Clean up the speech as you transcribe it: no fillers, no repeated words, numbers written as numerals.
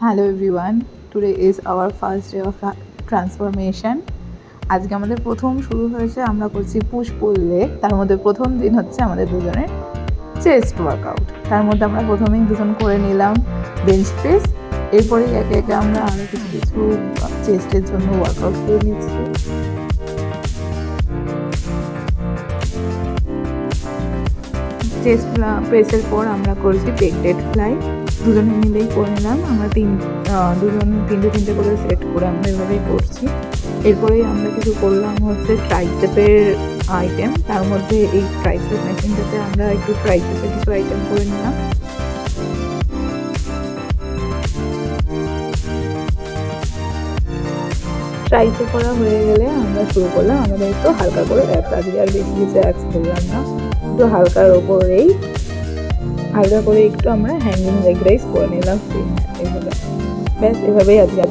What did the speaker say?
Hello everyone, today is our first day of transformation. আজকে আমাদের প্রথম শুরু হয়েছে, আমরা করছি পুশ পুল লেগ। তার মধ্যে প্রথম দিন হচ্ছে আমাদের দুজনের চেস্ট ওয়ার্কআউট। তার মধ্যে আমরা প্রথমেই দুজন করে নিলাম বেঞ্চ প্রেস। এরপরেই একে একে আমরা আরও কিছু কিছু চেস্টের জন্য ওয়ার্কআউট করে নিচ্ছি। চেস্ট প্রেসের পর আমরা করছি টেক ডেড ফ্লাই। দুজনে মিলেই করে নিলাম। আমরা দুজন তিনটে করে সেট করে আমরা এভাবেই করছি। এরপরেই আমরা কিছু করলাম হচ্ছে ট্রাইসেপের আইটেম। তার মধ্যে এই ট্রাইসেপ মেশিনটাতে আমরা একটু ট্রাইসেপের কিছু আইটেম করে নিলাম। ট্রাইসেপ করা হয়ে গেলে আমরা শুরু করলাম আমাদের একটু হালকা করে অ্যাপস। আজকে আর বেশি কিছু অ্যাপস করলাম না, একটু হালকার ওপরেই হালকা করে একটু আমরা হ্যাঙ্গিং লেগ রাইজ করে নিলাম। এইভাবে ব্যাস, এভাবেই আজকে